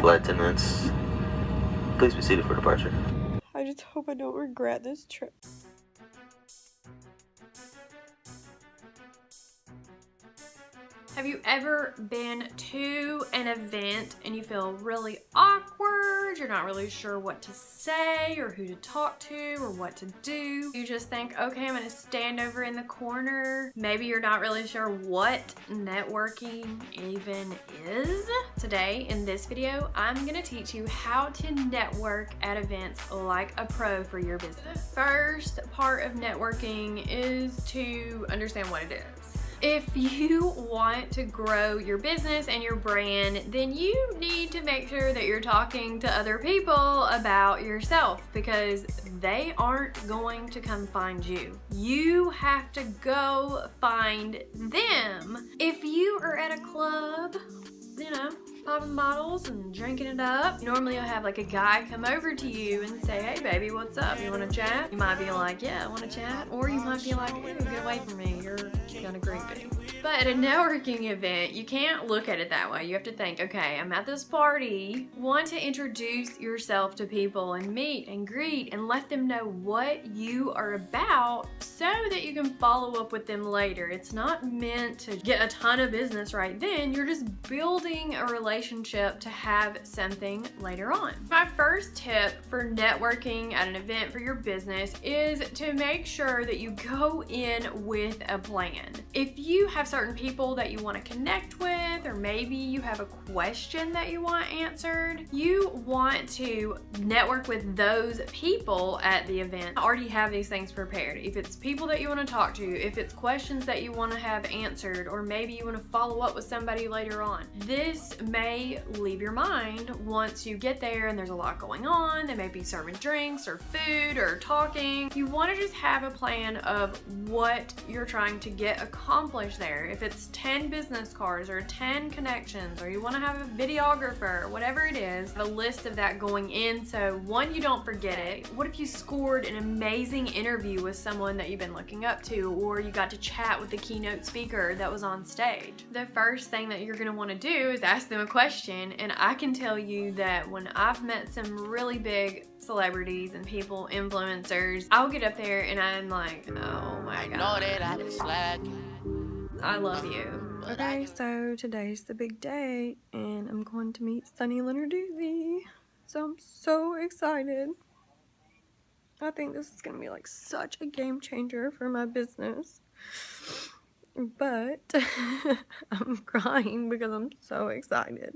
Flight attendants, please be seated for departure. I just hope I don't regret this trip. Have you ever been to an event and you feel really awkward? You're not really sure what to say or who to talk to or what to do. You just think, okay, I'm gonna stand over in the corner. Maybe you're not really sure what networking even is. Today, in this video, I'm gonna teach you how to network at events like a pro for your business. First part of networking is to understand what it is. If you want to grow your business and your brand, then you need to make sure that you're talking to other people about yourself, because they aren't going to come find you. You have to go find them. If you are at a club, you know, popping bottles and drinking it up, normally you'll have like a guy come over to you and say, hey baby, what's up? You wanna chat? You might be like, yeah, I wanna chat. Or you might be like, ew, get away from me, you're kinda creepy. But at a networking event, you can't look at it that way. You have to think, okay, I'm at this party. Want to introduce yourself to people and meet and greet and let them know what you are about so that you can follow up with them later. It's not meant to get a ton of business right then. You're just building a relationship to have something later on. My first tip for networking at an event for your business is to make sure that you go in with a plan. If you have certain people that you want to connect with, or maybe you have a question that you want answered, you want to network with those people at the event. Already have these things prepared. If it's people that you want to talk to, if it's questions that you want to have answered, or maybe you want to follow up with somebody later on. This may leave your mind once you get there and there's a lot going on. They may be serving drinks or food or talking. You want to just have a plan of what you're trying to get accomplished there. If it's 10 business cards or 10 connections, or you want to have a videographer, whatever it is, a list of that going in, so one, you don't forget it. What if you scored an amazing interview with someone that you've been looking up to, or you got to chat with the keynote speaker that was on stage? The first thing that you're going to want to do is ask them a question, and I can tell you that when I've met some really big celebrities and people, influencers, I'll get up there and I'm like, oh my god, I love you. Okay, so today's the big day and I'm going to meet Sunny Lenarduzzi. So I'm so excited. I think this is gonna be like such a game changer for my business. But I'm crying because I'm so excited.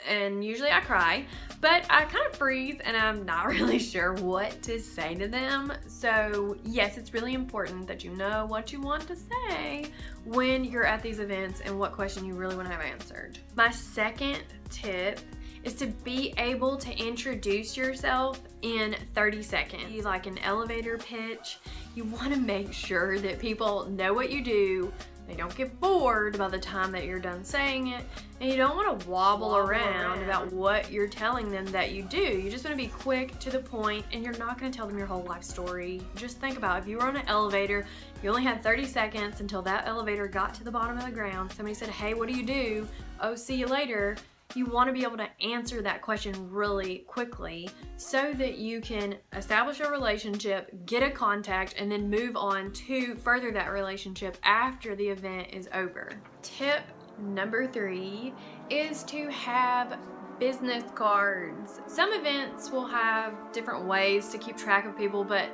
And usually I cry, but I kind of freeze and I'm not really sure what to say to them. So yes, it's really important that you know what you want to say when you're at these events and what question you really want to have answered. My second tip is to be able to introduce yourself in 30 seconds. You like an elevator pitch. You want to make sure that people know what you do. They don't get bored by the time that you're done saying it, and you don't want to wobble around about what you're telling them that you do. You just want to be quick, to the point, and you're not going to tell them your whole life story. Just think about if you were on an elevator, you only had 30 seconds until that elevator got to the bottom of the ground. Somebody said, hey, what do you do? Oh, see you later. You want to be able to answer that question really quickly so that you can establish a relationship, get a contact, and then move on to further that relationship after the event is over. Tip number 3 is to have business cards. Some events will have different ways to keep track of people, but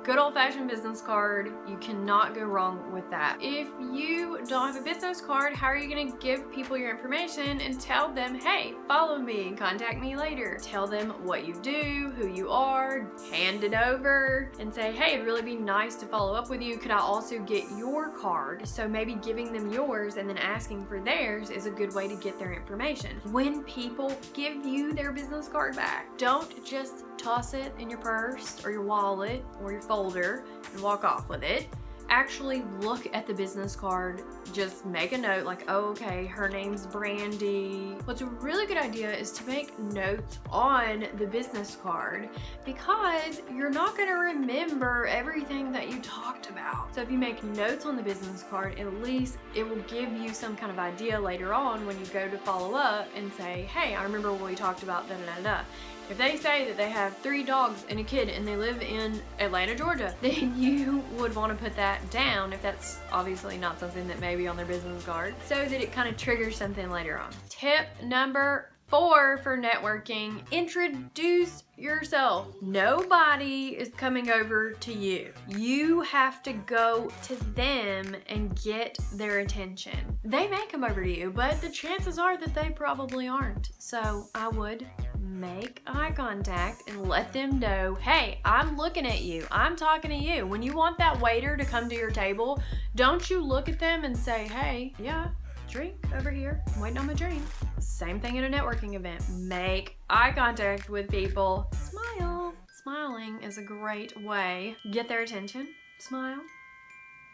good old-fashioned business card, you cannot go wrong with that. If you don't have a business card, how are you going to give people your information and tell them, hey, follow me, contact me later? Tell them what you do, who you are, hand it over and say, hey, it'd really be nice to follow up with you. Could I also get your card? So maybe giving them yours and then asking for theirs is a good way to get their information. When people give you their business card back, don't just toss it in your purse or your wallet or your folder and walk off with it. actually look at the business card. Just make a note like, oh, okay, her name's Brandi. What's a really good idea is to make notes on the business card, because you're not going to remember everything that you talked about. So if you make notes on the business card, at least it will give you some kind of idea later on when you go to follow up and say, hey, I remember what we talked about, da da da da. If they say that they have 3 dogs and a kid and they live in Atlanta, Georgia, then you would want to put that down, if that's obviously not something that may be on their business card, so that it kind of triggers something later on. Tip number 4 for networking: introduce yourself. Nobody is coming over to you. You have to go to them and get their attention. They may come over to you, but the chances are that they probably aren't. So I would make eye contact and let them know, hey, I'm looking at you. I'm talking to you. When you want that waiter to come to your table, don't you look at them and say, hey, yeah, drink over here. I'm waiting on my drink. Same thing at a networking event. Make eye contact with people. Smile. Smiling is a great way. Get their attention. Smile.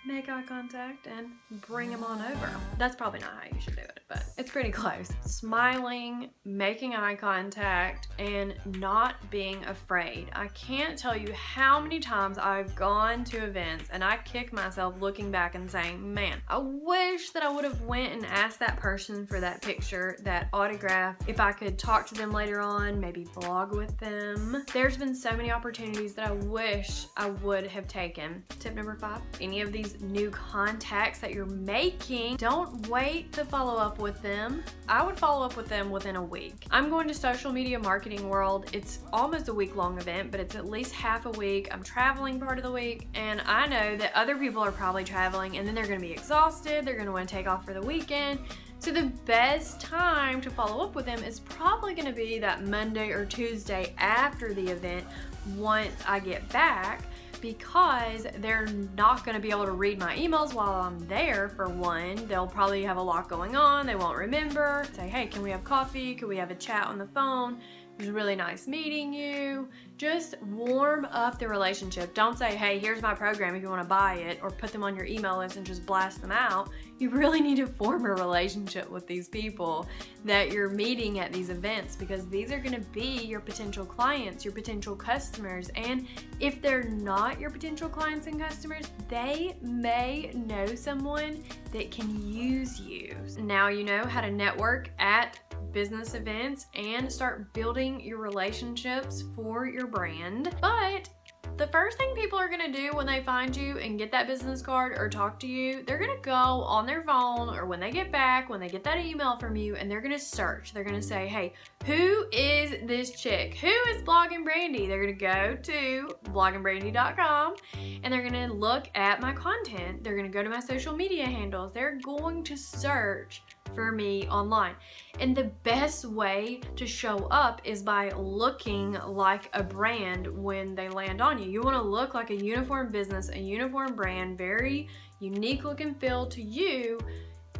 Make eye contact and bring them on over. That's probably not how you should do it, but it's pretty close. Smiling, making eye contact, and not being afraid. I can't tell you how many times I've gone to events and I kick myself looking back and saying, man, I wish that I would have went and asked that person for that picture, that autograph. If I could talk to them later on, maybe blog with them. There's been so many opportunities that I wish I would have taken. Tip number 5, any of these new contacts that you're making, don't wait to follow up with them. I would follow up with them within a week. I'm going to Social Media Marketing World. It's almost a week-long event, but it's at least half a week. I'm traveling part of the week, and I know that other people are probably traveling, and then they're going to be exhausted. They're going to want to take off for the weekend. So the best time to follow up with them is probably going to be that Monday or Tuesday after the event, once I get back, because they're not going to be able to read my emails while I'm there. For one, they'll probably have a lot going on. They won't remember. Say, hey, can we have coffee? Can we have a chat on the phone? It was really nice meeting you. Just warm up the relationship. Don't say, hey, here's my program if you want to buy it, or put them on your email list and just blast them out. You really need to form a relationship with these people that you're meeting at these events, because these are going to be your potential clients, your potential customers. And if they're not your potential clients and customers, they may know someone that can use you. Now you know how to network at business events and start building your relationships for your brand. But the first thing people are gonna do when they find you and get that business card or talk to you, they're gonna go on their phone, or when they get back, when they get that email from you, and they're gonna search. They're gonna say, hey, who is this chick? Who is Bloggin Brandi? They're gonna go to blogginbrandi.com and they're gonna look at my content. They're gonna go to my social media handles. They're going to search for me online. And the best way to show up is by looking like a brand when they land on you. You want to look like a uniform business, a uniform brand, very unique look and feel to you,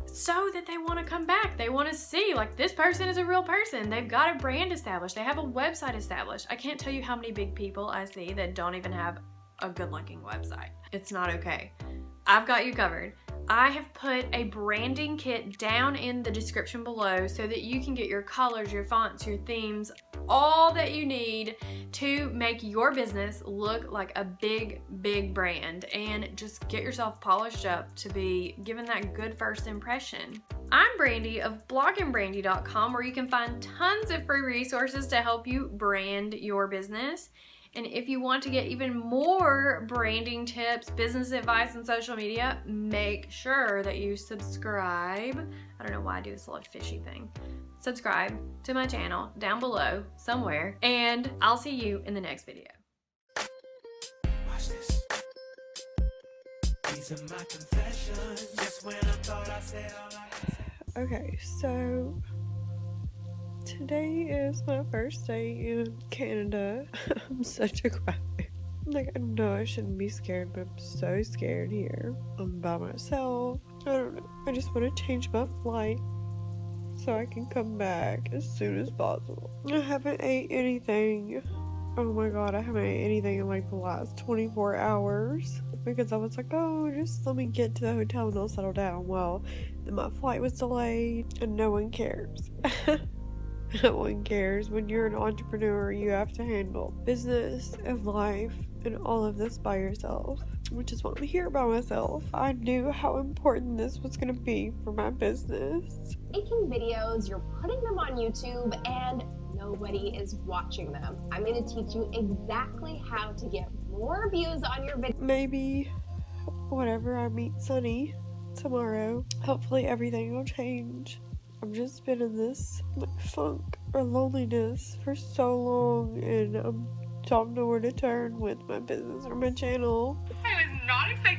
so that they want to come back. They want to see, like, this person is a real person. They've got a brand established. They have a website established. I can't tell you how many big people I see that don't even have a good looking website. It's not okay. I've got you covered. I have put a branding kit down in the description below so that you can get your colors, your fonts, your themes, all that you need to make your business look like a big, big brand, and just get yourself polished up to be given that good first impression. I'm Brandi of blogginbrandi.com, where you can find tons of free resources to help you brand your business. And if you want to get even more branding tips, business advice, and social media, make sure that you subscribe. I don't know why I do this little fishy thing. Subscribe to my channel down below somewhere, and I'll see you in the next video. Watch this. These are my confessions. Just when I thought I said all I could say. Okay, so today is my first day in Canada. I'm such a crybaby. Like, I know I shouldn't be scared, but I'm so scared here. I'm by myself. I don't know. I just want to change my flight so I can come back as soon as possible. I haven't ate anything. Oh my god, I haven't ate anything in like the last 24 hours. because I was like, oh, just let me get to the hotel and I'll settle down. Well, then my flight was delayed, and no one cares. No one cares. When you're an entrepreneur, you have to handle business and life and all of this by yourself, which is why I'm here by myself. I knew how important this was going to be for my business. Making videos, you're putting them on YouTube, and nobody is watching them. I'm going to teach you exactly how to get more views on your video. Maybe whenever I meet Sunny tomorrow, hopefully everything will change. I've just been in this funk or loneliness for so long, and I don't know where to turn with my business or my channel. I was not expecting